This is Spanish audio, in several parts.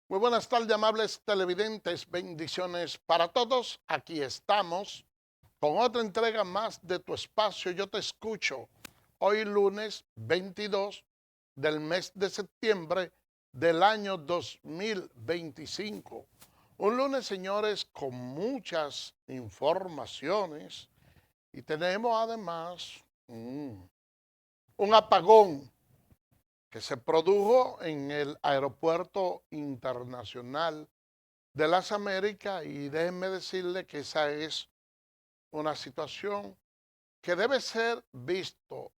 Muy buenas tardes, amables televidentes. Bendiciones para todos. Aquí estamos con otra entrega más de tu espacio. Yo te escucho. Hoy lunes 22 del mes de septiembre del año 2025. Un lunes, señores, con muchas informaciones y tenemos además un apagón que se produjo en el Aeropuerto Internacional de las Américas, y déjenme decirle que esa es una situación que debe ser visto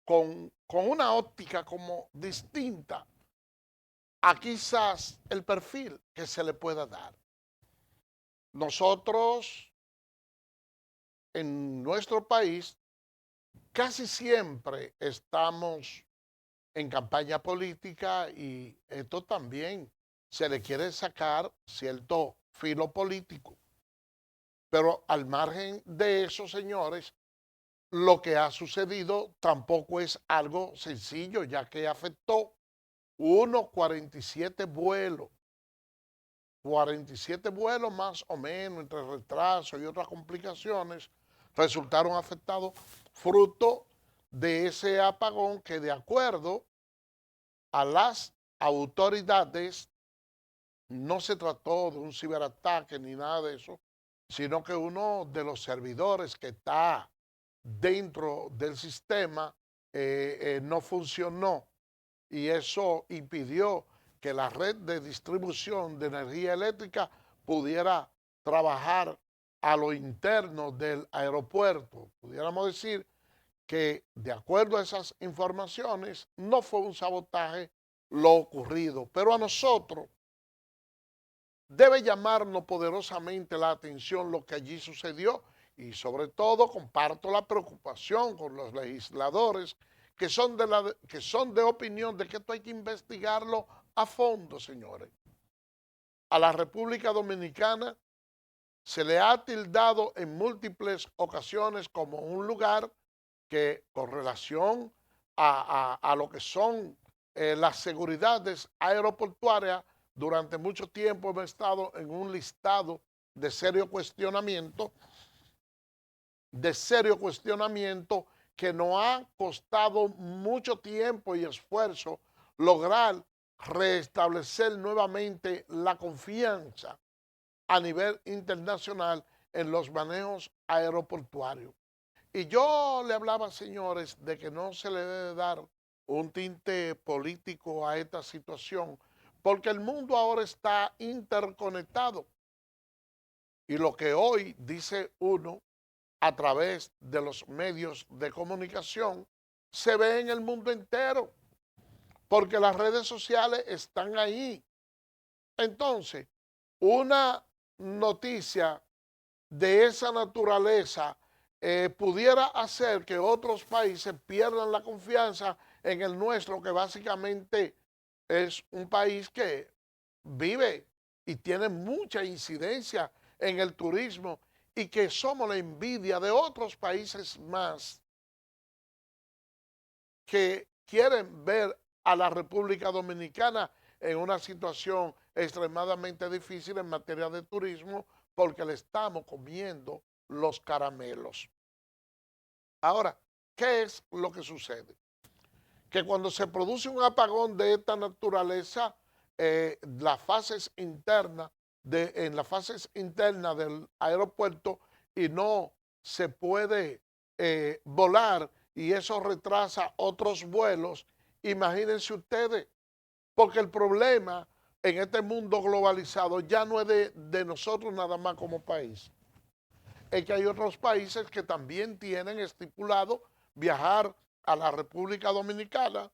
con una óptica como distinta a quizás el perfil que se le pueda dar. Nosotros en nuestro país casi siempre estamos en campaña política, y esto también se le quiere sacar cierto filo político. Pero al margen de eso, señores, lo que ha sucedido tampoco es algo sencillo, ya que afectó unos 47 vuelos más o menos, entre retrasos y otras complicaciones, resultaron afectados fruto de ese apagón que, de acuerdo a las autoridades, no se trató de un ciberataque ni nada de eso, sino que uno de los servidores que está dentro del sistema no funcionó, y eso impidió que la red de distribución de energía eléctrica pudiera trabajar a lo interno del aeropuerto. Pudiéramos decir que, de acuerdo a esas informaciones, no fue un sabotaje lo ocurrido, pero a nosotros debe llamarnos poderosamente la atención lo que allí sucedió, y sobre todo comparto la preocupación con los legisladores que son de opinión de que esto hay que investigarlo a fondo, señores. A la República Dominicana se le ha tildado en múltiples ocasiones como un lugar que, con relación a lo que son las seguridades aeroportuarias, durante mucho tiempo hemos estado en un listado de serio cuestionamiento, que nos ha costado mucho tiempo y esfuerzo lograr restablecer nuevamente la confianza a nivel internacional en los manejos aeroportuarios. Y yo le hablaba, señores, de que no se le debe dar un tinte político a esta situación, porque el mundo ahora está interconectado, y lo que hoy dice uno a través de los medios de comunicación se ve en el mundo entero, porque las redes sociales están ahí. Entonces, una noticia de esa naturaleza pudiera hacer que otros países pierdan la confianza en el nuestro, que básicamente es un país que vive y tiene mucha incidencia en el turismo, y que somos la envidia de otros países más que quieren ver a la República Dominicana en una situación extremadamente difícil en materia de turismo, porque le estamos comiendo los caramelos. Ahora, ¿qué es lo que sucede? Que cuando se produce un apagón de esta naturaleza, las fases internas en las fases internas del aeropuerto, y no se puede volar, y eso retrasa otros vuelos. Imagínense ustedes, porque el problema en este mundo globalizado ya no es de nosotros nada más como país, es que hay otros países que también tienen estipulado viajar a la República Dominicana,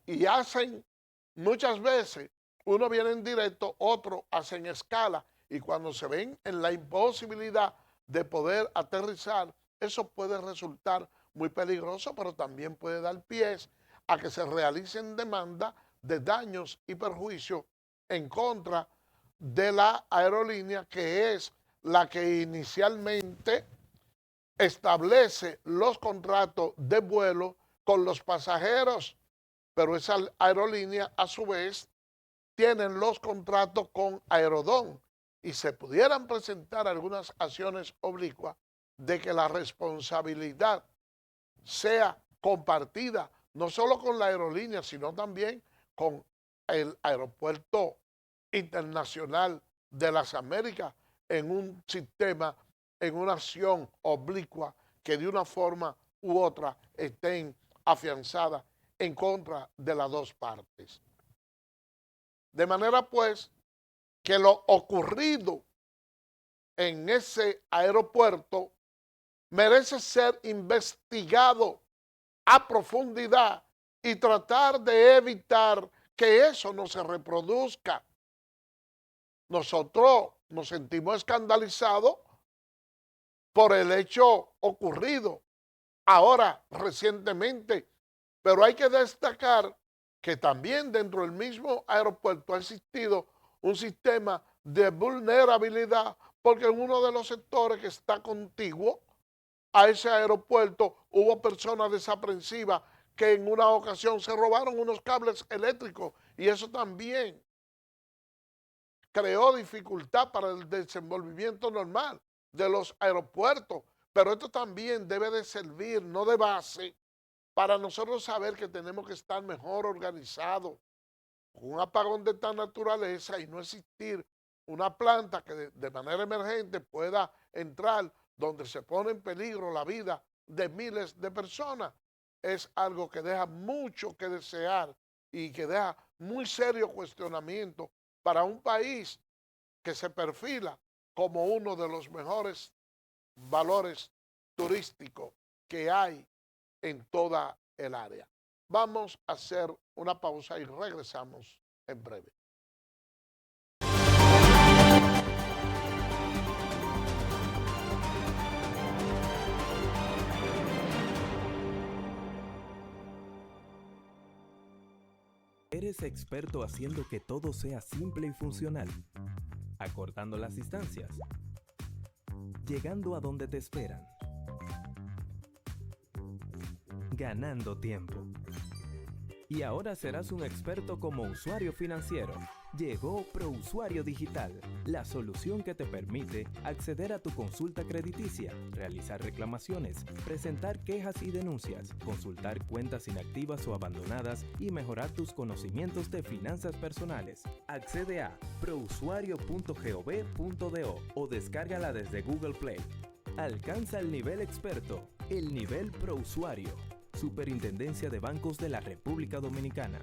y hacen muchas veces, uno viene en directo, otro hacen escala, y cuando se ven en la imposibilidad de poder aterrizar, eso puede resultar muy peligroso, pero también puede dar pies a que se realicen demandas de daños y perjuicios en contra de la aerolínea, que es la que inicialmente establece los contratos de vuelo con los pasajeros. Pero esa aerolínea, a su vez, tienen los contratos con Aerodón y se pudieran presentar algunas acciones oblicuas de que la responsabilidad sea compartida no solo con la aerolínea, sino también con el Aeropuerto Internacional de las Américas en un sistema, en una acción oblicua que de una forma u otra estén afianzadas en contra de las dos partes. De manera pues que lo ocurrido en ese aeropuerto merece ser investigado a profundidad y tratar de evitar que eso no se reproduzca. Nosotros nos sentimos escandalizados por el hecho ocurrido ahora recientemente, pero hay que destacar que también dentro del mismo aeropuerto ha existido un sistema de vulnerabilidad porque en uno de los sectores que está contiguo a ese aeropuerto hubo personas desaprensivas que en una ocasión se robaron unos cables eléctricos y eso también creó dificultad para el desenvolvimiento normal de los aeropuertos, pero esto también debe de servir, no de base, para nosotros saber que tenemos que estar mejor organizados. Un apagón de esta naturaleza y no existir una planta que de manera emergente pueda entrar donde se pone en peligro la vida de miles de personas, es algo que deja mucho que desear y que deja muy serio cuestionamiento para un país que se perfila como uno de los mejores valores turísticos que hay en toda el área. Vamos a hacer una pausa y regresamos en breve. Eres experto haciendo que todo sea simple y funcional, acortando las distancias, llegando a donde te esperan, ganando tiempo. Y ahora serás un experto como usuario financiero. Llegó ProUsuario Digital, la solución que te permite acceder a tu consulta crediticia, realizar reclamaciones, presentar quejas y denuncias, consultar cuentas inactivas o abandonadas y mejorar tus conocimientos de finanzas personales. Accede a prousuario.gov.do o descárgala desde Google Play. Alcanza el nivel experto, el nivel ProUsuario. Superintendencia de Bancos de la República Dominicana.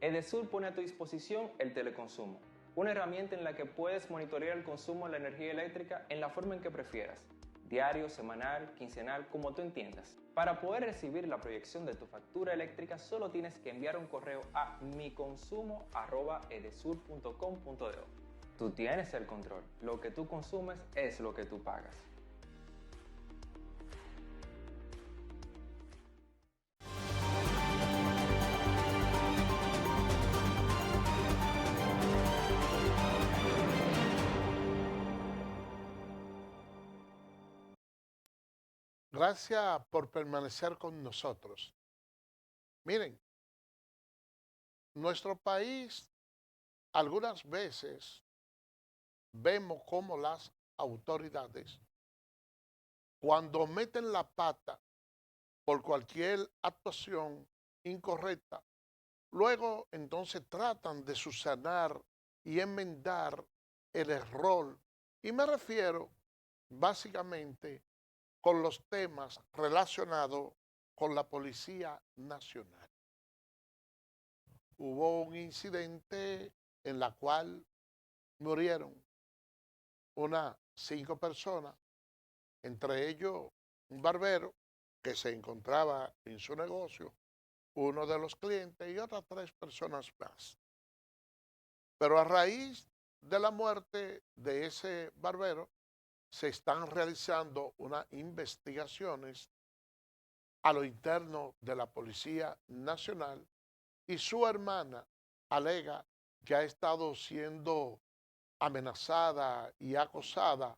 Edesur pone a tu disposición el teleconsumo, una herramienta en la que puedes monitorear el consumo de la energía eléctrica en la forma en que prefieras, diario, semanal, quincenal, como tú entiendas. Para poder recibir la proyección de tu factura eléctrica solo tienes que enviar un correo a miconsumo@edesur.com.do. Tú tienes el control, lo que tú consumes es lo que tú pagas. Gracias por permanecer con nosotros. Miren, nuestro país algunas veces vemos cómo las autoridades, cuando meten la pata por cualquier actuación incorrecta, luego entonces tratan de subsanar y enmendar el error. Y me refiero básicamente con los temas relacionados con la Policía Nacional. Hubo un incidente en la cual murieron unas 5 personas, entre ellos un barbero que se encontraba en su negocio, uno de los clientes y otras 3 personas más. Pero a raíz de la muerte de ese barbero, se están realizando unas investigaciones a lo interno de la Policía Nacional y su hermana alega que ha estado siendo amenazada y acosada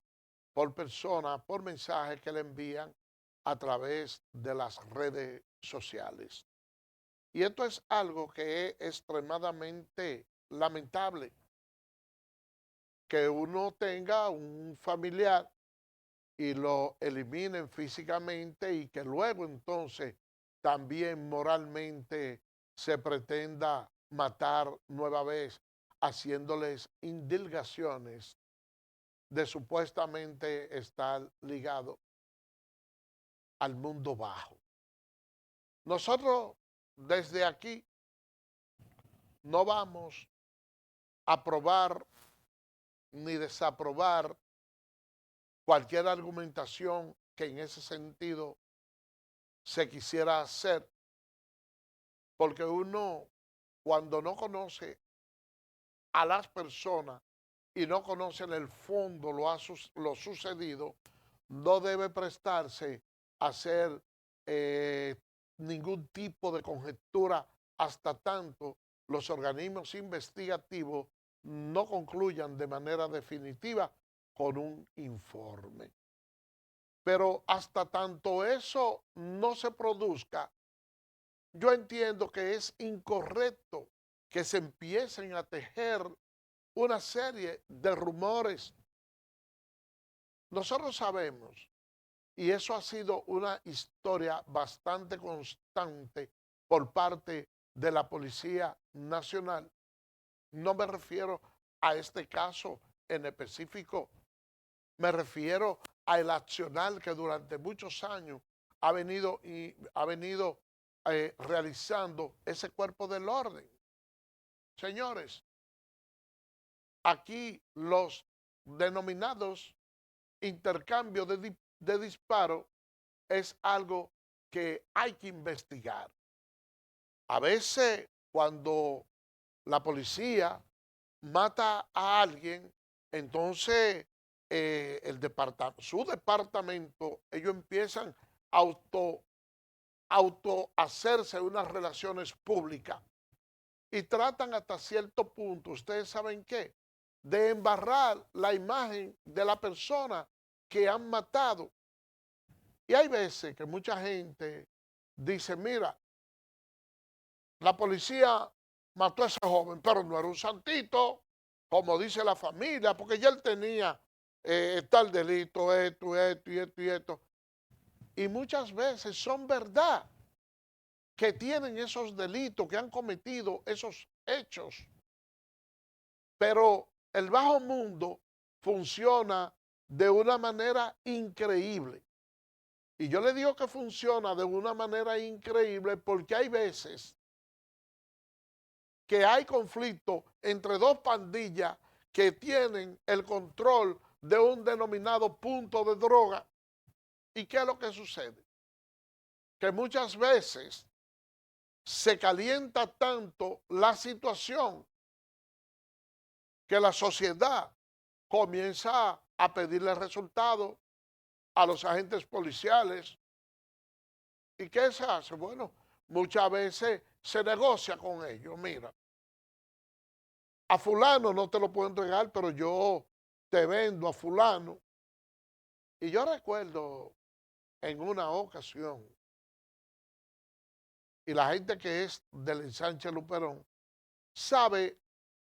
por personas, por mensajes que le envían a través de las redes sociales. Y esto es algo que es extremadamente lamentable, que uno tenga un familiar y lo eliminen físicamente y que luego entonces también moralmente se pretenda matar nueva vez, haciéndoles indilgaciones de supuestamente estar ligado al mundo bajo. Nosotros desde aquí no vamos a aprobar ni desaprobar cualquier argumentación que en ese sentido se quisiera hacer, porque uno cuando no conoce a las personas y no conoce en el fondo lo sucedido, no debe prestarse a hacer ningún tipo de conjetura hasta tanto los organismos investigativos no concluyan de manera definitiva con un informe. Pero hasta tanto eso no se produzca, yo entiendo que es incorrecto que se empiecen a tejer una serie de rumores. Nosotros sabemos, y eso ha sido una historia bastante constante por parte de la Policía Nacional. No me refiero a este caso en específico, me refiero al accionar que durante muchos años ha venido realizando ese cuerpo del orden. Señores, aquí los denominados intercambios de disparos es algo que hay que investigar. A veces cuando la policía mata a alguien, entonces su departamento, ellos empiezan a auto hacerse unas relaciones públicas y tratan hasta cierto punto, ustedes saben qué, de embarrar la imagen de la persona que han matado. Y hay veces que mucha gente dice, mira, la policía mató a ese joven, pero no era un santito, como dice la familia, porque ya él tenía tal delito, esto, esto y esto y esto. Y muchas veces son verdad que tienen esos delitos, que han cometido esos hechos. Pero el bajo mundo funciona de una manera increíble. Y yo le digo que funciona de una manera increíble porque hay veces que hay conflicto entre dos pandillas que tienen el control de un denominado punto de droga. ¿Y qué es lo que sucede? Que muchas veces se calienta tanto la situación que la sociedad comienza a pedirle resultados a los agentes policiales. ¿Y qué se hace? Bueno, muchas veces se negocia con ellos. Mira, a fulano no te lo puedo entregar, pero yo te vendo a fulano. Y yo recuerdo en una ocasión, y la gente que es del ensanche Luperón sabe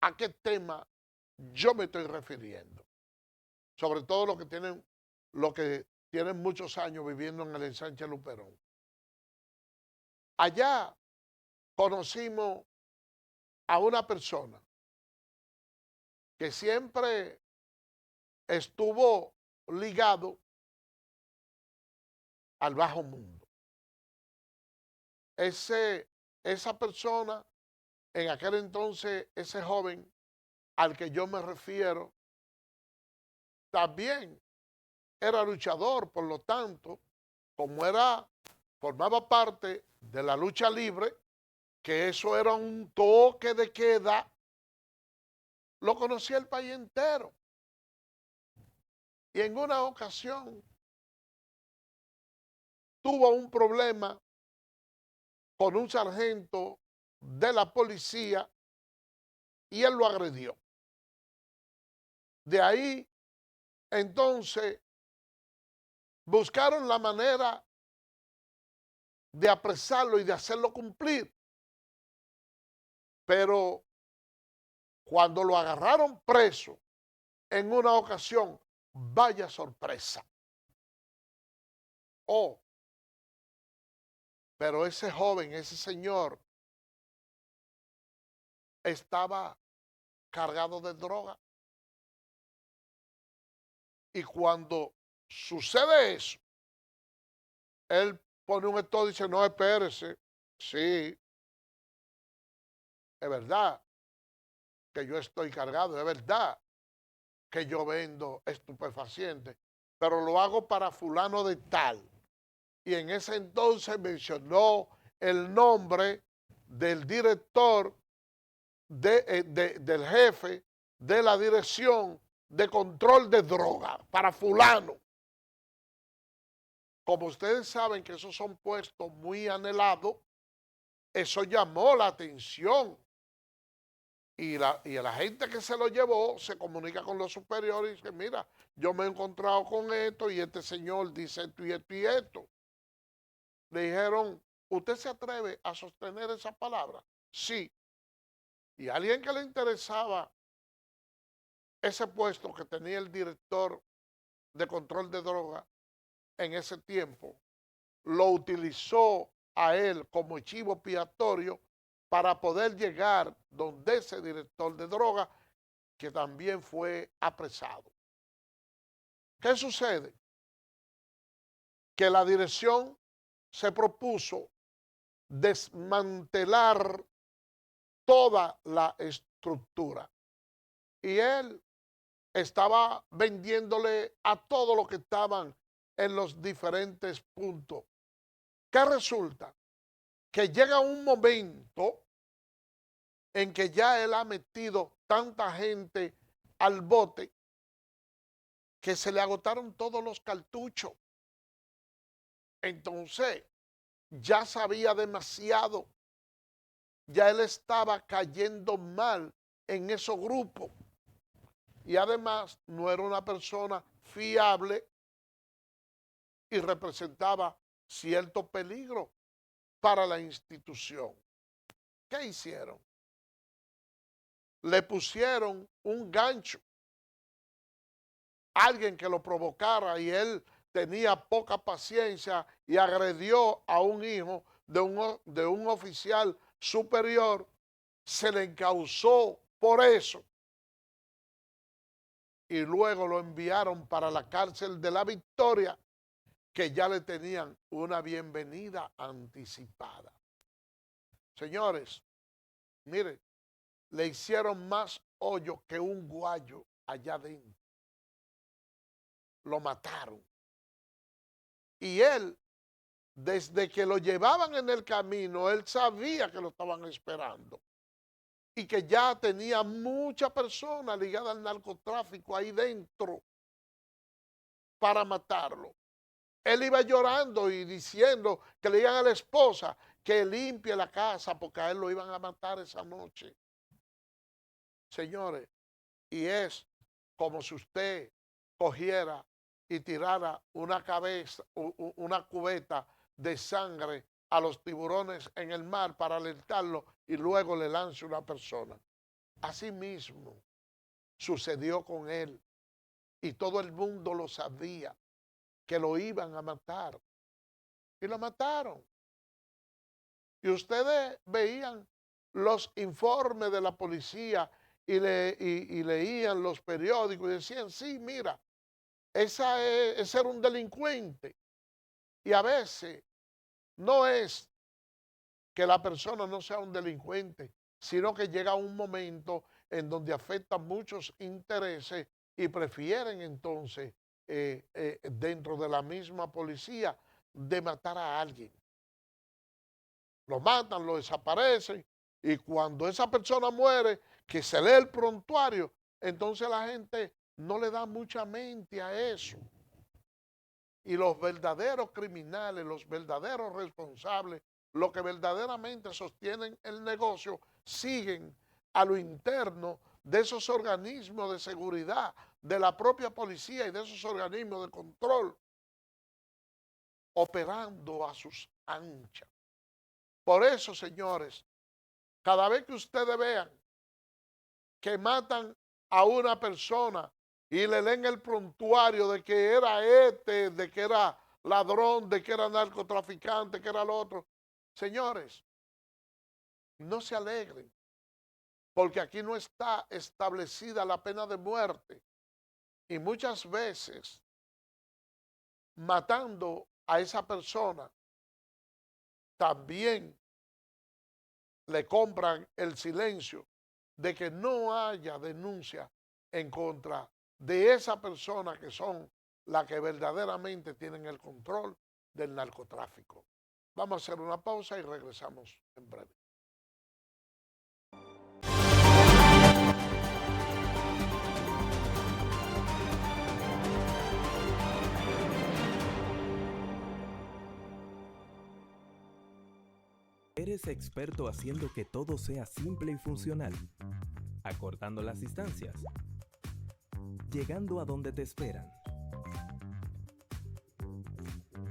a qué tema yo me estoy refiriendo. Sobre todo los que tienen muchos años viviendo en el ensanche Luperón. Allá conocimos a una persona que siempre estuvo ligado al bajo mundo. Esa persona, en aquel entonces, ese joven, al que yo me refiero también era luchador, por lo tanto, como formaba parte de la lucha libre, que eso era un toque de queda, lo conocía el país entero. Y en una ocasión tuvo un problema con un sargento de la policía y él lo agredió. De ahí, entonces, buscaron la manera de apresarlo y de hacerlo cumplir. Pero cuando lo agarraron preso en una ocasión, vaya sorpresa. Oh, pero ese joven, ese señor, estaba cargado de droga. Y cuando sucede eso, él pone un esto y dice, no, espérese, sí, es verdad que yo estoy cargado, es verdad que yo vendo estupefacientes, pero lo hago para fulano de tal. Y en ese entonces mencionó el nombre del director, del jefe de la dirección de control de droga, para fulano. Como ustedes saben que esos son puestos muy anhelados, eso llamó la atención. Y la gente que se lo llevó se comunica con los superiores y dice, mira, yo me he encontrado con esto y este señor dice esto y esto y esto. Le dijeron, ¿usted se atreve a sostener esa palabra? Sí. Y a alguien que le interesaba ese puesto que tenía el director de control de droga en ese tiempo, lo utilizó a él como chivo expiatorio para poder llegar donde ese director de droga, que también fue apresado. ¿Qué sucede? Que la dirección se propuso desmantelar toda la estructura. Y él estaba vendiéndole a todos los que estaban en los diferentes puntos. ¿Qué resulta? Que llega un momento en que ya él ha metido tanta gente al bote que se le agotaron todos los cartuchos. Entonces, ya sabía demasiado. Ya él estaba cayendo mal en esos grupos. Y además no era una persona fiable y representaba cierto peligro para la institución. ¿Qué hicieron? Le pusieron un gancho, alguien que lo provocara, y él tenía poca paciencia y agredió a un hijo de un oficial superior, se le encausó por eso y luego lo enviaron para la cárcel de La Victoria, que ya le tenían una bienvenida anticipada. Señores, miren, le hicieron más hoyo que un guayo allá adentro. Lo mataron. Y él, desde que lo llevaban en el camino, él sabía que lo estaban esperando. Y que ya tenía muchas personas ligadas al narcotráfico ahí dentro para matarlo. Él iba llorando y diciendo que le digan a la esposa que limpie la casa porque a él lo iban a matar esa noche. Señores, y es como si usted cogiera y tirara una cubeta de sangre a los tiburones en el mar para alertarlo y luego le lance una persona. Así mismo sucedió con él y todo el mundo lo sabía, que lo iban a matar y lo mataron. Y ustedes veían los informes de la policía y leían los periódicos y decían, sí, mira, ese era un delincuente. Y a veces no es que la persona no sea un delincuente, sino que llega un momento en donde afectan muchos intereses y prefieren entonces, dentro de la misma policía, de matar a alguien. Lo matan, lo desaparecen, y cuando esa persona muere, que se lee el prontuario, entonces la gente no le da mucha mente a eso. Y los verdaderos criminales, los verdaderos responsables, los que verdaderamente sostienen el negocio, siguen a lo interno de esos organismos de seguridad, de la propia policía y de esos organismos de control, operando a sus anchas. Por eso, señores, cada vez que ustedes vean que matan a una persona y le leen el prontuario de que era de que era ladrón, de que era narcotraficante, que era el otro, señores, no se alegren, porque aquí no está establecida la pena de muerte. Y muchas veces, matando a esa persona, también le compran el silencio de que no haya denuncia en contra de esa persona que son las que verdaderamente tienen el control del narcotráfico. Vamos a hacer una pausa y regresamos en breve. Eres experto haciendo que todo sea simple y funcional, acortando las distancias, llegando a donde te esperan,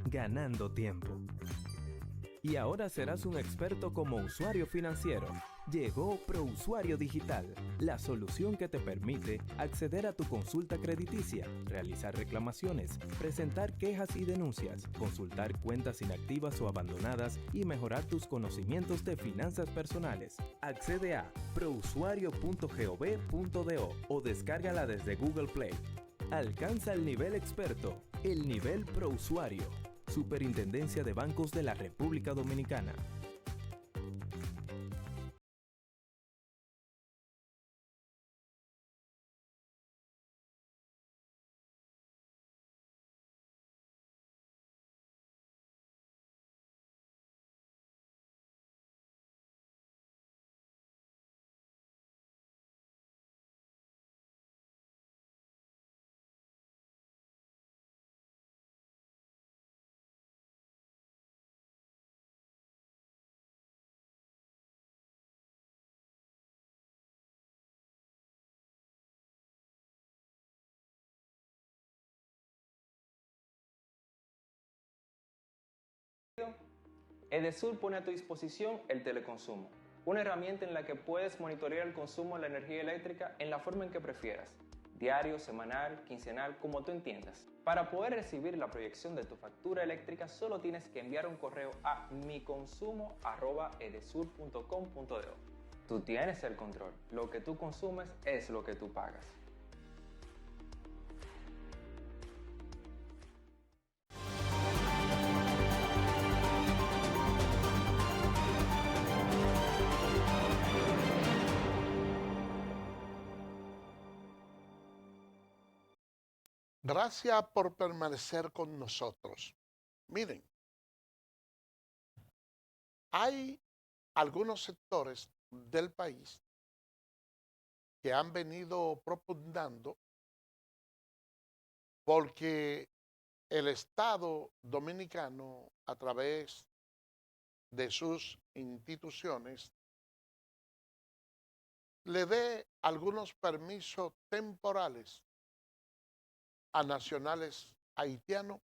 ganando tiempo. Y ahora serás un experto como usuario financiero. Llegó ProUsuario Digital, la solución que te permite acceder a tu consulta crediticia, realizar reclamaciones, presentar quejas y denuncias, consultar cuentas inactivas o abandonadas y mejorar tus conocimientos de finanzas personales. Accede a prousuario.gov.do o descárgala desde Google Play. Alcanza el nivel experto, el nivel ProUsuario. Superintendencia de Bancos de la República Dominicana. Edesur pone a tu disposición el teleconsumo, una herramienta en la que puedes monitorear el consumo de la energía eléctrica en la forma en que prefieras, diario, semanal, quincenal, como tú entiendas. Para poder recibir la proyección de tu factura eléctrica, solo tienes que enviar un correo a miconsumo@edesur.com.do. Tú tienes el control, lo que tú consumes es lo que tú pagas. Gracias por permanecer con nosotros. Miren, hay algunos sectores del país que han venido propugnando porque el Estado dominicano, a través de sus instituciones, le dé algunos permisos temporales a nacionales haitianos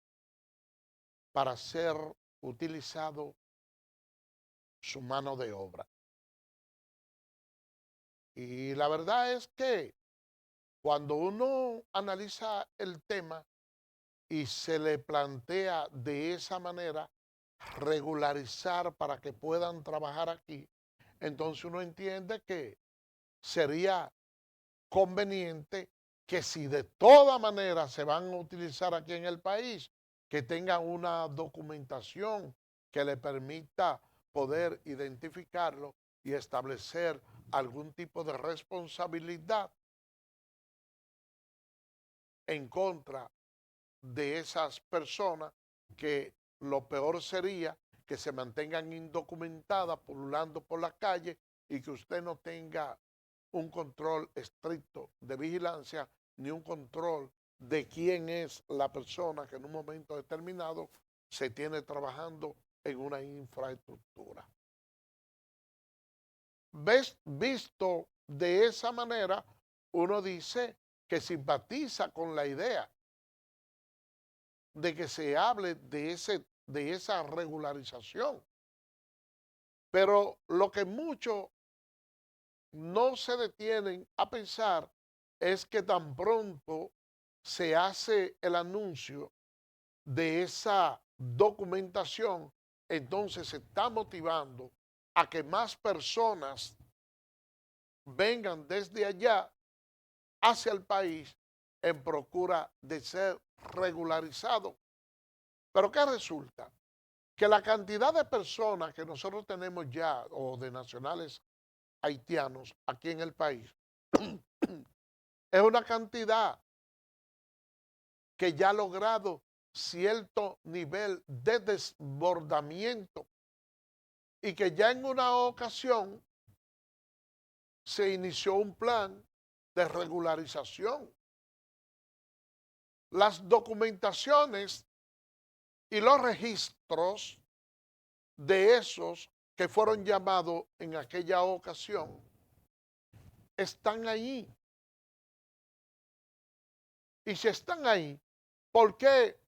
para ser utilizado su mano de obra. Y la verdad es que cuando uno analiza el tema y se le plantea de esa manera regularizar para que puedan trabajar aquí, entonces uno entiende que sería conveniente que si de toda manera se van a utilizar aquí en el país, que tengan una documentación que le permita poder identificarlo y establecer algún tipo de responsabilidad en contra de esas personas, que lo peor sería que se mantengan indocumentadas pululando por la calle y que usted no tenga un control estricto de vigilancia ni un control de quién es la persona que en un momento determinado se tiene trabajando en una infraestructura. Visto de esa manera, uno dice que simpatiza con la idea de que se hable de esa regularización. Pero lo que muchos no se detienen a pensar es que tan pronto se hace el anuncio de esa documentación, entonces se está motivando a que más personas vengan desde allá hacia el país en procura de ser regularizados. Pero ¿qué resulta? Que la cantidad de personas que nosotros tenemos ya, o de nacionales haitianos aquí en el país, es una cantidad que ya ha logrado cierto nivel de desbordamiento y que ya en una ocasión se inició un plan de regularización. Las documentaciones y los registros de esos que fueron llamados en aquella ocasión están ahí. Y si están ahí, ¿por qué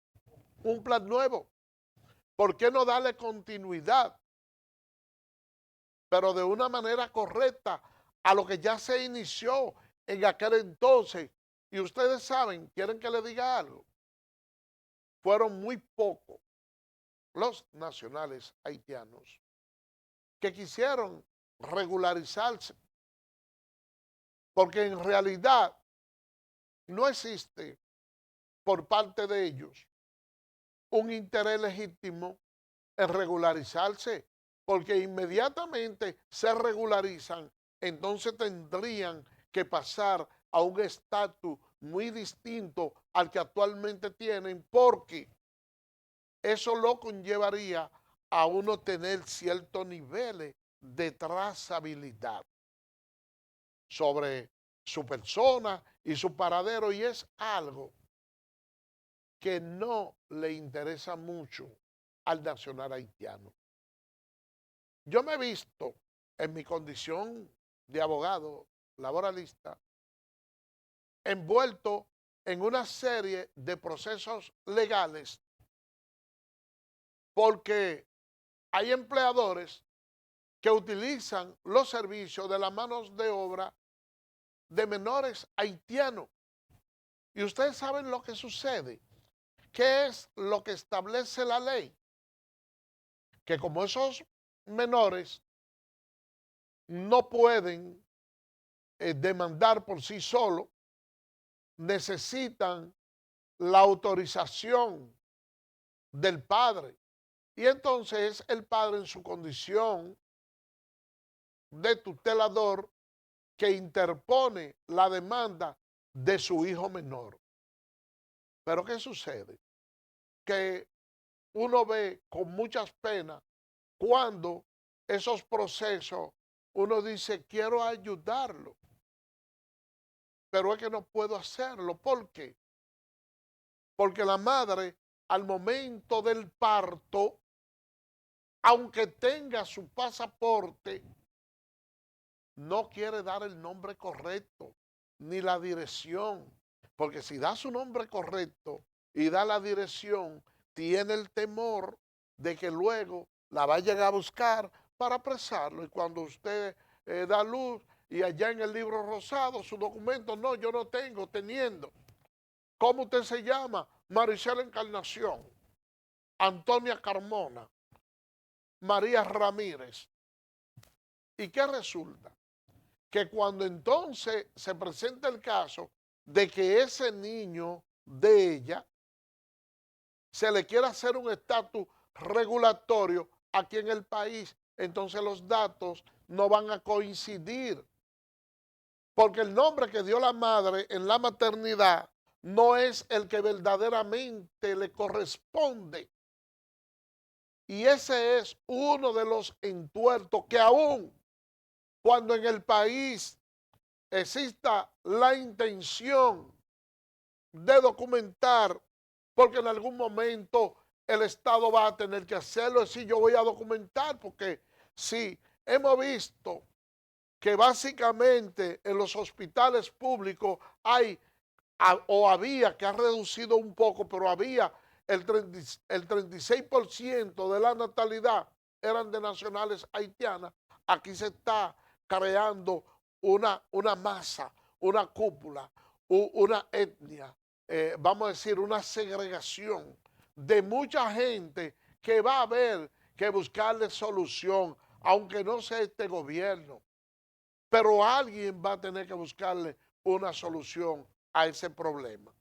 un plan nuevo? ¿Por qué no darle continuidad, pero de una manera correcta, a lo que ya se inició en aquel entonces? Y ustedes saben, quieren que les diga algo, fueron muy pocos los nacionales haitianos que quisieron regularizarse, porque en realidad no existe por parte de ellos un interés legítimo en regularizarse, porque inmediatamente se regularizan, entonces tendrían que pasar a un estatus muy distinto al que actualmente tienen, porque eso lo conllevaría a uno tener ciertos niveles de trazabilidad sobre su persona y su paradero, y es algo que no le interesa mucho al nacional haitiano. Yo me he visto en mi condición de abogado laboralista envuelto en una serie de procesos legales, porque hay empleadores que utilizan los servicios de las manos de obra de menores haitianos. Y ustedes saben lo que sucede. ¿Qué es lo que establece la ley? Que como esos menores no pueden demandar por sí solos, necesitan la autorización del padre. Y entonces el padre, en su condición de tutelador, que interpone la demanda de su hijo menor. Pero ¿qué sucede? Que uno ve con muchas penas cuando esos procesos uno dice, quiero ayudarlo, pero es que no puedo hacerlo. ¿Por qué? Porque la madre, al momento del parto, aunque tenga su pasaporte, no quiere dar el nombre correcto ni la dirección, porque si da su nombre correcto y da la dirección, tiene el temor de que luego la vayan a buscar para apresarlo. Y cuando usted da luz y allá en el libro rosado, su documento, no, yo no tengo, teniendo. ¿Cómo usted se llama? Maricela Encarnación, Antonia Carmona, María Ramírez. ¿Y qué resulta? Que cuando entonces se presenta el caso de que ese niño de ella se le quiera hacer un estatus regulatorio aquí en el país, entonces los datos no van a coincidir. Porque el nombre que dio la madre en la maternidad no es el que verdaderamente le corresponde. Y ese es uno de los entuertos que aún cuando en el país exista la intención de documentar, porque en algún momento el Estado va a tener que hacerlo, es decir, yo voy a documentar, porque si hemos visto que básicamente en los hospitales públicos hay, o había, que ha reducido un poco, pero había el 36% de la natalidad eran de nacionales haitianas, aquí se está creando una masa, una cúpula, una etnia, vamos a decir, una segregación de mucha gente que va a haber que buscarle solución, aunque no sea este gobierno. Pero alguien va a tener que buscarle una solución a ese problema.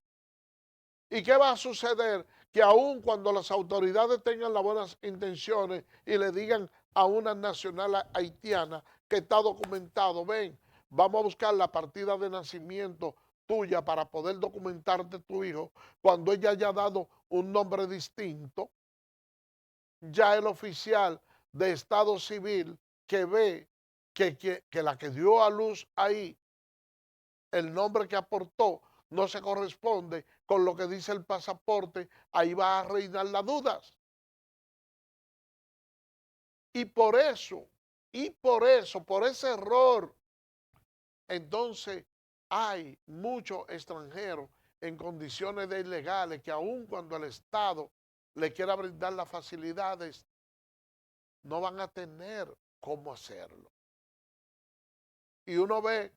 ¿Y qué va a suceder? Que aun cuando las autoridades tengan las buenas intenciones y le digan a una nacional haitiana que está documentado, ven, vamos a buscar la partida de nacimiento tuya para poder documentarte tu hijo, cuando ella haya dado un nombre distinto, ya el oficial de Estado Civil que ve que la que dio a luz ahí, el nombre que aportó, no se corresponde con lo que dice el pasaporte, ahí va a reinar las dudas. Y por eso, por ese error, entonces hay muchos extranjeros en condiciones de ilegales que aun cuando el Estado le quiera brindar las facilidades, no van a tener cómo hacerlo. Y uno ve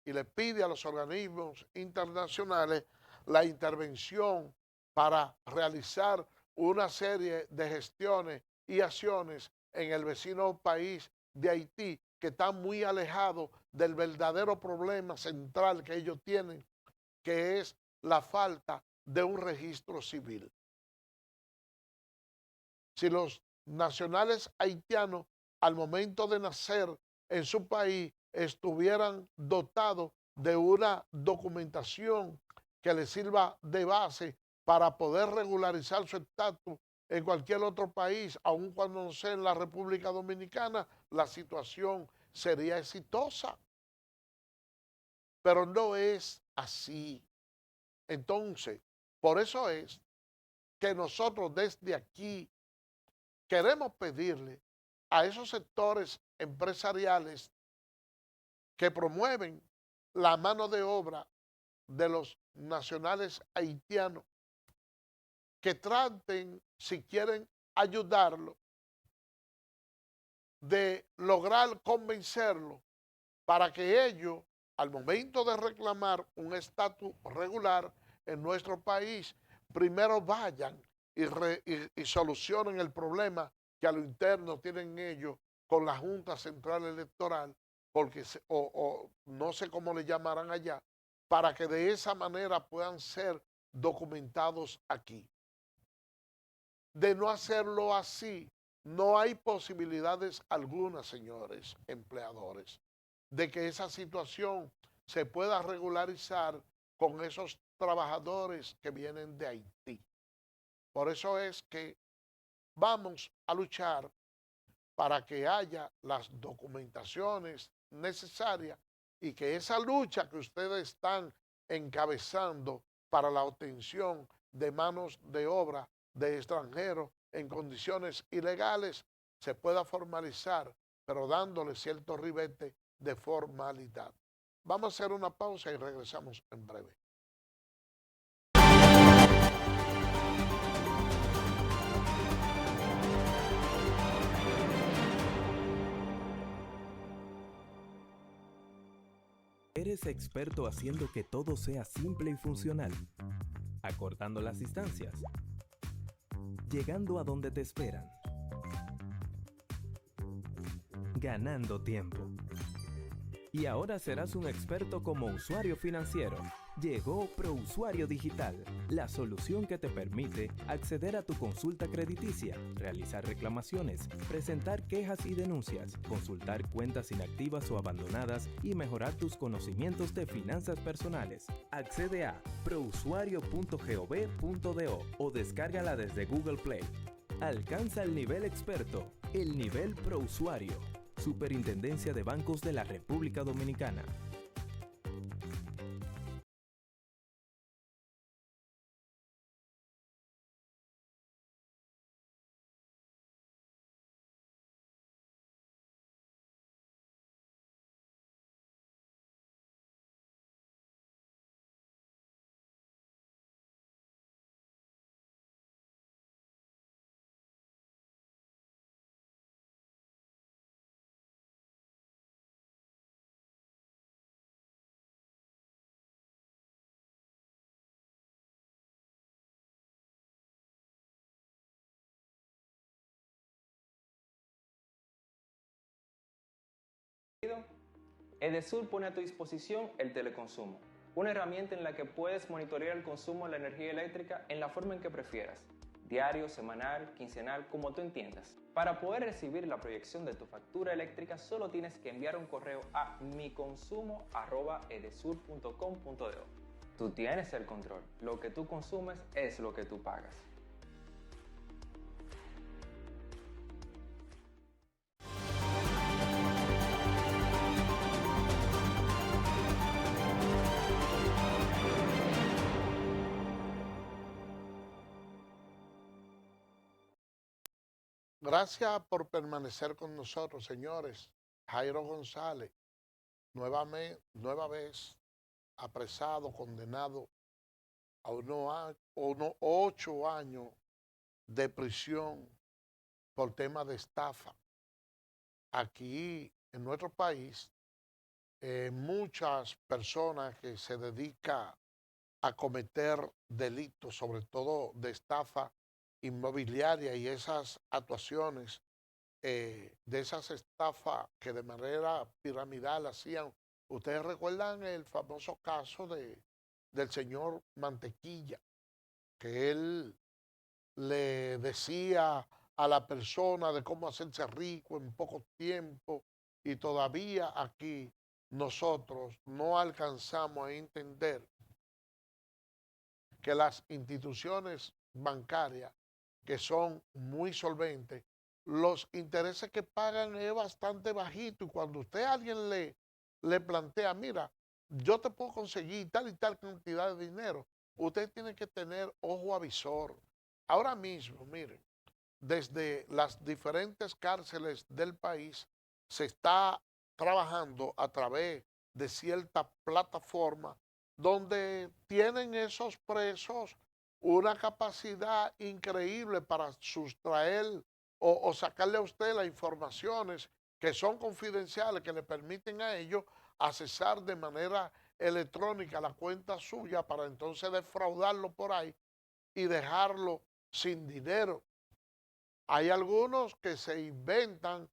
y le pide a los organismos internacionales la intervención para realizar una serie de gestiones y acciones en el vecino país de Haití, que está muy alejado del verdadero problema central que ellos tienen, que es la falta de un registro civil. Si los nacionales haitianos al momento de nacer en su país estuvieran dotados de una documentación que les sirva de base para poder regularizar su estatus en cualquier otro país, aun cuando no sea en la República Dominicana, la situación sería exitosa. Pero no es así. Entonces, por eso es que nosotros desde aquí queremos pedirle a esos sectores empresariales que promueven la mano de obra de los nacionales haitianos, que traten, si quieren ayudarlo, de lograr convencerlo para que ellos, al momento de reclamar un estatus regular en nuestro país, primero vayan y solucionen el problema que a lo interno tienen ellos con la Junta Central Electoral, porque no sé cómo le llamarán allá, para que de esa manera puedan ser documentados aquí. De no hacerlo así, no hay posibilidades algunas, señores empleadores, de que esa situación se pueda regularizar con esos trabajadores que vienen de Haití. Por eso es que vamos a luchar para que haya las documentaciones necesarias y que esa lucha que ustedes están encabezando para la obtención de manos de obra de extranjeros en condiciones ilegales se pueda formalizar, pero dándole cierto ribete de formalidad. Vamos a hacer una pausa y regresamos en breve. Eres experto haciendo que todo sea simple y funcional, acortando las distancias, llegando a donde te esperan, ganando tiempo. Y ahora serás un experto como usuario financiero. Llegó ProUsuario Digital, la solución que te permite acceder a tu consulta crediticia, realizar reclamaciones, presentar quejas y denuncias, consultar cuentas inactivas o abandonadas y mejorar tus conocimientos de finanzas personales. Accede a prousuario.gov.do o descárgala desde Google Play. Alcanza el nivel experto, el nivel ProUsuario. Superintendencia de Bancos de la República Dominicana. Edesur pone a tu disposición el teleconsumo, una herramienta en la que puedes monitorear el consumo de la energía eléctrica en la forma en que prefieras, diario, semanal, quincenal, como tú entiendas. Para poder recibir la proyección de tu factura eléctrica, solo tienes que enviar un correo a miconsumo@edesur.com.do. Tú tienes el control, lo que tú consumes es lo que tú pagas. Gracias por permanecer con nosotros, señores. Jairo González, nueva vez apresado, condenado a unos 8 años de prisión por tema de estafa. Aquí en nuestro país, muchas personas que se dedican a cometer delitos, sobre todo de estafa inmobiliaria y esas actuaciones de esas estafas que de manera piramidal hacían. Ustedes recuerdan el famoso caso del señor Mantequilla, que él le decía a la persona de cómo hacerse rico en poco tiempo, y todavía aquí nosotros no alcanzamos a entender que las instituciones bancarias, que son muy solventes, los intereses que pagan es bastante bajito, y cuando usted a alguien le plantea, mira, yo te puedo conseguir tal y tal cantidad de dinero, usted tiene que tener ojo avisor. Ahora mismo, miren, desde las diferentes cárceles del país se está trabajando a través de cierta plataforma donde tienen esos presos una capacidad increíble para sustraer o sacarle a usted las informaciones que son confidenciales, que le permiten a ellos accesar de manera electrónica la cuenta suya para entonces defraudarlo por ahí y dejarlo sin dinero. Hay algunos que se inventan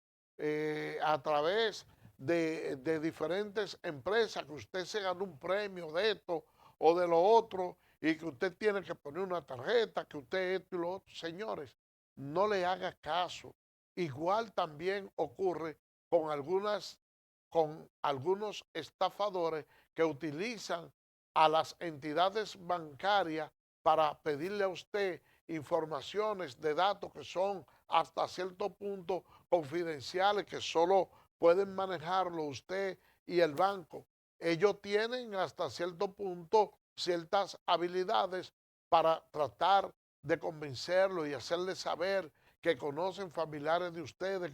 a través de diferentes empresas que usted se ganó un premio de esto o de lo otro y que usted tiene que poner una tarjeta, que usted esto y lo otro. Señores, no le haga caso. Igual también ocurre con algunos estafadores que utilizan a las entidades bancarias para pedirle a usted informaciones de datos que son hasta cierto punto confidenciales, que solo pueden manejarlo usted y el banco. Ellos tienen hasta cierto punto ciertas habilidades para tratar de convencerlo y hacerle saber que conocen familiares de ustedes,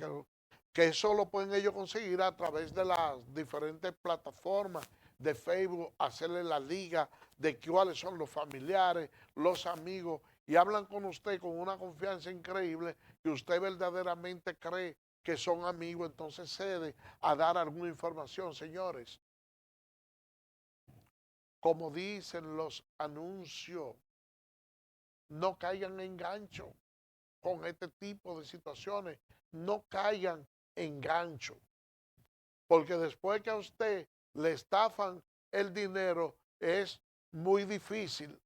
que eso lo pueden ellos conseguir a través de las diferentes plataformas de Facebook, hacerle la liga de cuáles son los familiares, los amigos, y hablan con usted con una confianza increíble que usted verdaderamente cree que son amigos, entonces cede a dar alguna información. Señores, como dicen los anuncios, no caigan en gancho con este tipo de situaciones, no caigan en gancho, porque después que a usted le estafan el dinero es muy difícil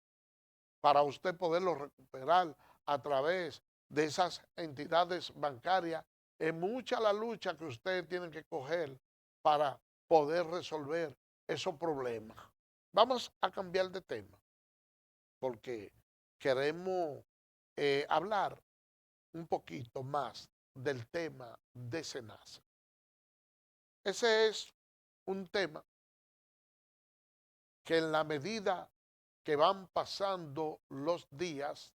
para usted poderlo recuperar a través de esas entidades bancarias. Es mucha la lucha que usted tiene que coger para poder resolver esos problemas. Vamos a cambiar de tema porque queremos hablar un poquito más del tema de SENASA. Ese es un tema que en la medida que van pasando los días,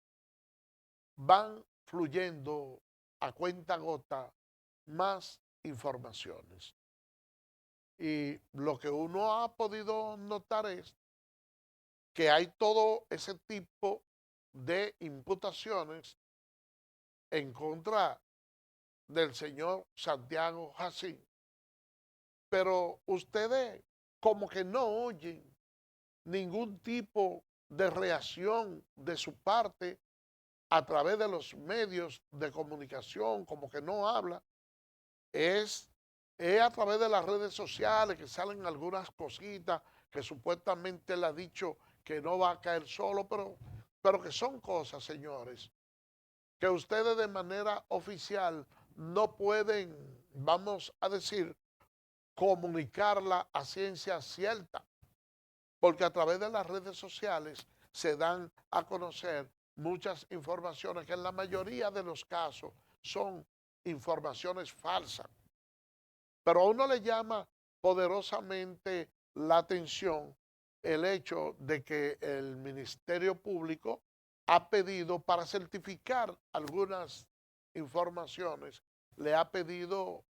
van fluyendo a cuenta gota más informaciones. Y lo que uno ha podido notar es que hay todo ese tipo de imputaciones en contra del señor Santiago Jacín, pero ustedes como que no oyen ningún tipo de reacción de su parte a través de los medios de comunicación, como que no habla. Es a través de las redes sociales que salen algunas cositas que supuestamente él ha dicho que no va a caer solo, pero que son cosas, señores, que ustedes de manera oficial no pueden, vamos a decir, comunicarla a ciencia cierta, porque a través de las redes sociales se dan a conocer muchas informaciones que en la mayoría de los casos son informaciones falsas. Pero a uno le llama poderosamente la atención el hecho de que el Ministerio Público ha pedido para certificar algunas informaciones, le ha pedido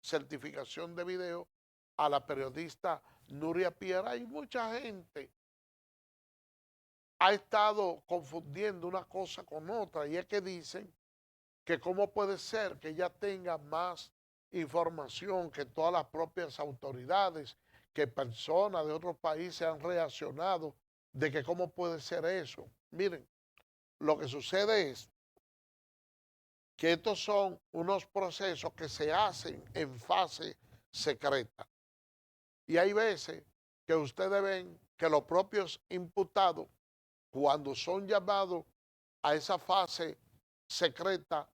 certificación de video a la periodista Nuria Piera, y mucha gente ha estado confundiendo una cosa con otra, y es que dicen que cómo puede ser que ella tenga más información que todas las propias autoridades, que personas de otros países han reaccionado de que cómo puede ser eso. Miren, lo que sucede es que estos son unos procesos que se hacen en fase secreta. Y hay veces que ustedes ven que los propios imputados, cuando son llamados a esa fase secreta,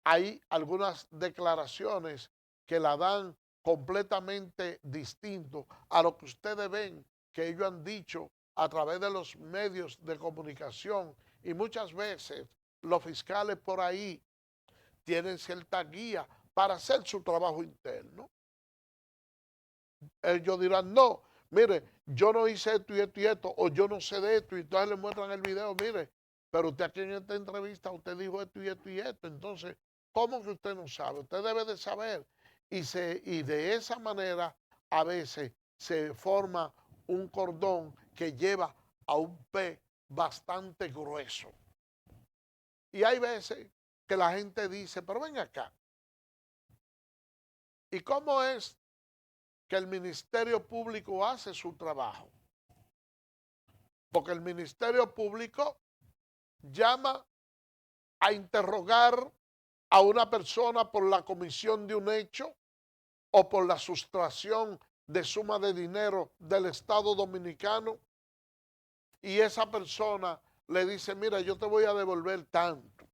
hay algunas declaraciones que la dan completamente distinto a lo que ustedes ven que ellos han dicho a través de los medios de comunicación, y muchas veces los fiscales por ahí tienen cierta guía para hacer su trabajo interno. Ellos dirán, no, mire, yo no hice esto y esto y esto, o yo no sé de esto, y entonces le muestran el video, mire, pero usted aquí en esta entrevista, usted dijo esto y esto y esto. Entonces, ¿cómo que usted no sabe? Usted debe de saber. Y de esa manera, a veces se forma un cordón que lleva a un pez bastante grueso. Y hay veces que la gente dice, pero ven acá, ¿y cómo es que el Ministerio Público hace su trabajo? Porque el Ministerio Público llama a interrogar a una persona por la comisión de un hecho o por la sustracción de suma de dinero del Estado Dominicano, y esa persona le dice, mira, yo te voy a devolver tanto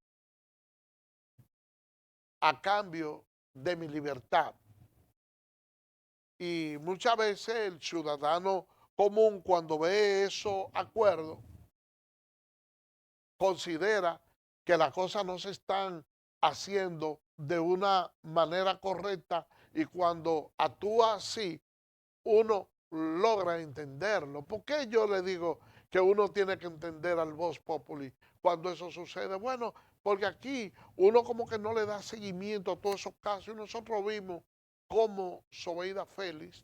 a cambio de mi libertad. Y muchas veces el ciudadano común, cuando ve esos acuerdos, considera que las cosas no se están haciendo de una manera correcta, y cuando actúa así, uno logra entenderlo. ¿Por qué yo le digo que uno tiene que entender al vox populi cuando eso sucede? Bueno, porque aquí uno como que no le da seguimiento a todos esos casos, y nosotros vimos cómo Zobeida Félix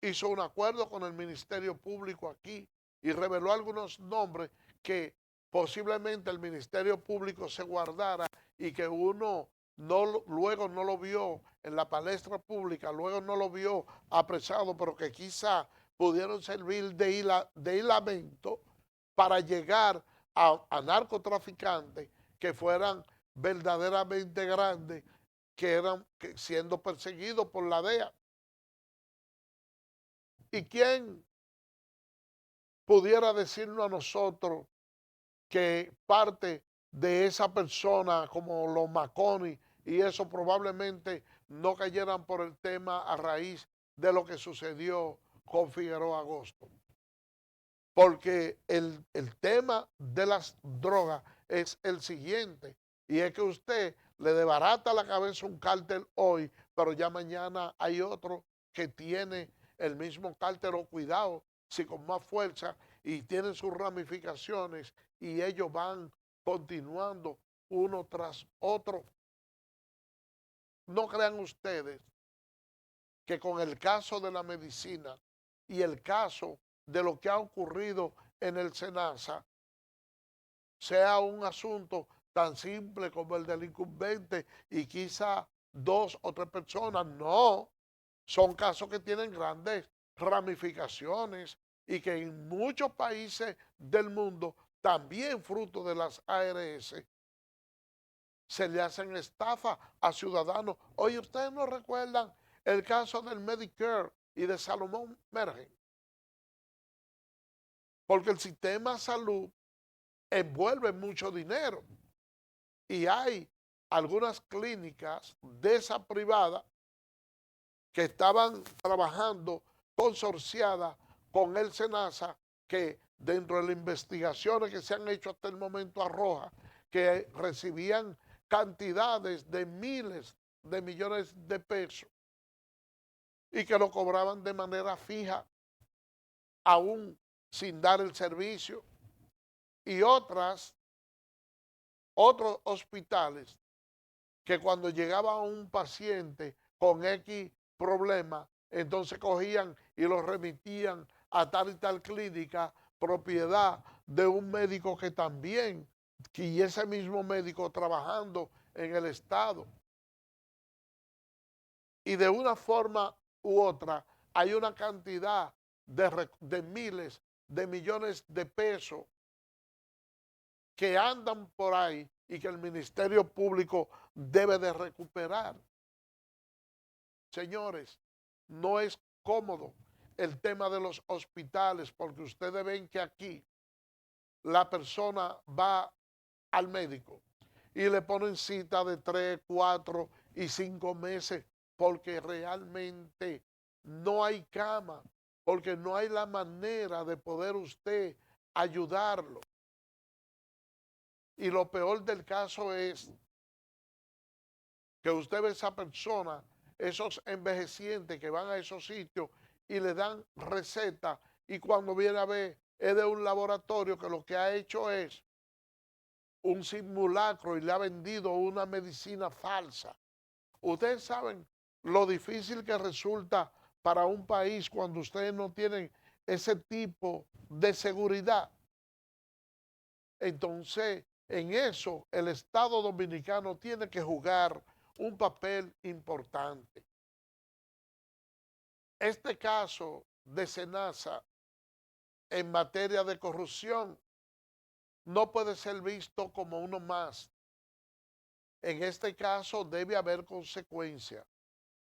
hizo un acuerdo con el Ministerio Público aquí y reveló algunos nombres que posiblemente el Ministerio Público se guardara, y que uno luego no lo vio en la palestra pública, luego no lo vio apresado, pero que quizá pudieron servir de hilamento para llegar a narcotraficantes que fueran verdaderamente grandes, que eran siendo perseguidos por la DEA. ¿Y quién pudiera decirnos a nosotros que parte de esa persona como los Maconi y eso probablemente no cayeran por el tema a raíz de lo que sucedió con Figueroa Agosto? Porque el tema de las drogas es el siguiente, y es que usted le desbarata la cabeza a un cártel hoy, pero ya mañana hay otro que tiene el mismo cártel, o cuidado, si con más fuerza, y tienen sus ramificaciones, y ellos van continuando uno tras otro. No crean ustedes que con el caso de la medicina y el caso de lo que ha ocurrido en el SENASA sea un asunto tan simple como el del incumbente y quizá 2 o 3 personas. No, son casos que tienen grandes ramificaciones y que en muchos países del mundo, también fruto de las ARS, se le hacen estafa a ciudadanos. Oye, ustedes no recuerdan el caso del Medicare y de Salomón Mergen, porque el sistema de salud envuelve mucho dinero y hay algunas clínicas de esa privada que estaban trabajando consorciadas con el SENASA, que dentro de las investigaciones que se han hecho hasta el momento arroja que recibían cantidades de miles de millones de pesos y que lo cobraban de manera fija, aún sin dar el servicio, y otros hospitales que cuando llegaba un paciente con X problema, entonces cogían y lo remitían a tal y tal clínica, propiedad de un médico que también, y ese mismo médico trabajando en el Estado. Y de una forma u otra hay una cantidad de miles de millones de pesos que andan por ahí y que el Ministerio Público debe de recuperar. Señores, no es cómodo el tema de los hospitales, porque ustedes ven que aquí la persona va al médico y le ponen cita de 3, 4 y 5 meses porque realmente no hay cama, porque no hay la manera de poder usted ayudarlo. Y lo peor del caso es que usted ve a esa persona, esos envejecientes que van a esos sitios y le dan receta, y cuando viene a ver es de un laboratorio que lo que ha hecho es un simulacro y le ha vendido una medicina falsa. Ustedes saben lo difícil que resulta para un país cuando ustedes no tienen ese tipo de seguridad. Entonces, en eso el Estado Dominicano tiene que jugar un papel importante. Este caso de SENASA en materia de corrupción no puede ser visto como uno más. En este caso debe haber consecuencias.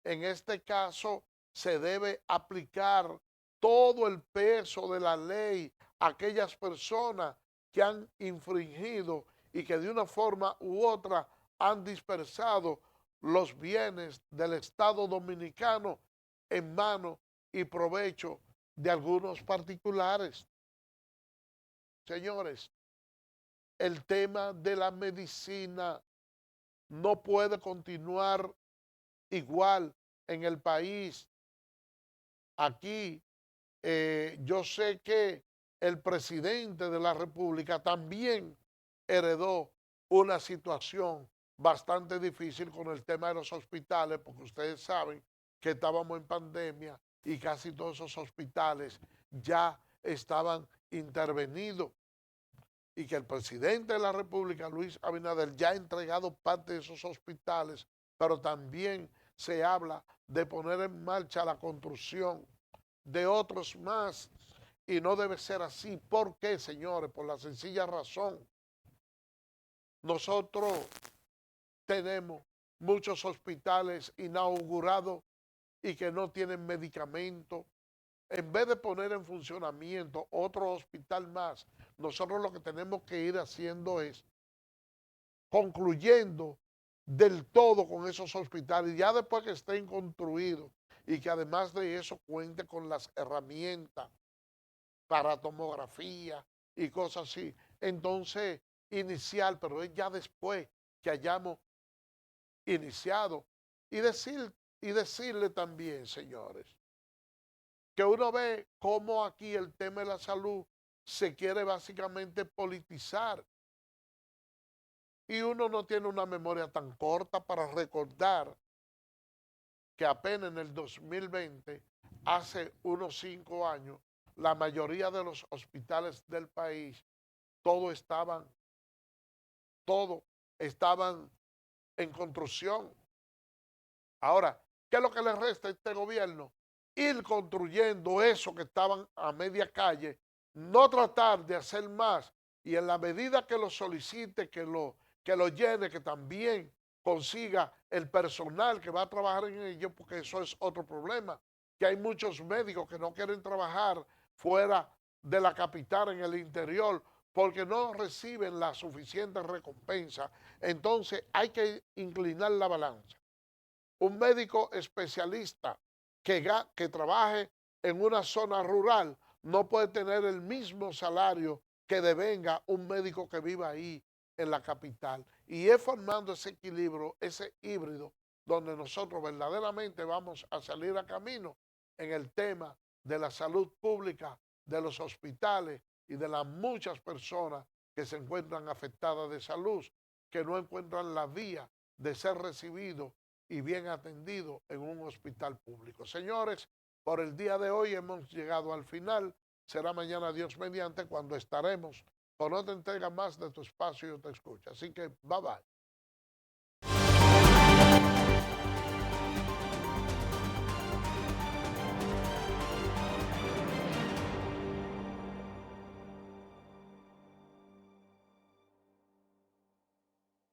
En este caso se debe aplicar todo el peso de la ley a aquellas personas que han infringido y que de una forma u otra han dispersado los bienes del Estado Dominicano en mano y provecho de algunos particulares. Señores, el tema de la medicina no puede continuar igual en el país. Aquí yo sé que el presidente de la República también heredó una situación bastante difícil con el tema de los hospitales, porque ustedes saben que estábamos en pandemia y casi todos esos hospitales ya estaban intervenidos, y que el presidente de la República, Luis Abinader, ya ha entregado parte de esos hospitales, pero también se habla de poner en marcha la construcción de otros más, y no debe ser así. ¿Por qué, señores? Por la sencilla razón. Nosotros tenemos muchos hospitales inaugurados y que no tienen medicamentos, en vez de poner en funcionamiento otro hospital más, nosotros lo que tenemos que ir haciendo es concluyendo del todo con esos hospitales, ya después que estén construidos y que además de eso cuente con las herramientas para tomografía y cosas así. Entonces, inicial, pero es ya después que hayamos iniciado. Y decirle también, señores, que uno ve cómo aquí el tema de la salud se quiere básicamente politizar. Y uno no tiene una memoria tan corta para recordar que apenas en el 2020, hace unos 5 años, la mayoría de los hospitales del país, todos estaban en construcción. Ahora, ¿qué es lo que le resta a este gobierno? Ir construyendo eso que estaban a media calle, no tratar de hacer más y en la medida que lo solicite, que lo llene, que también consiga el personal que va a trabajar en ello, porque eso es otro problema, que hay muchos médicos que no quieren trabajar fuera de la capital, en el interior, porque no reciben la suficiente recompensa. Entonces hay que inclinar la balanza. Un médico especialista que trabaje en una zona rural no puede tener el mismo salario que devenga un médico que viva ahí en la capital. Y es formando ese equilibrio, ese híbrido, donde nosotros verdaderamente vamos a salir a camino en el tema de la salud pública, de los hospitales y de las muchas personas que se encuentran afectadas de salud, que no encuentran la vía de ser recibidos y bien atendido en un hospital público. Señores, por el día de hoy hemos llegado al final. Será mañana, Dios mediante, cuando estaremos con otra entrega más de tu espacio y Yo Te Escucho. Así que, bye bye.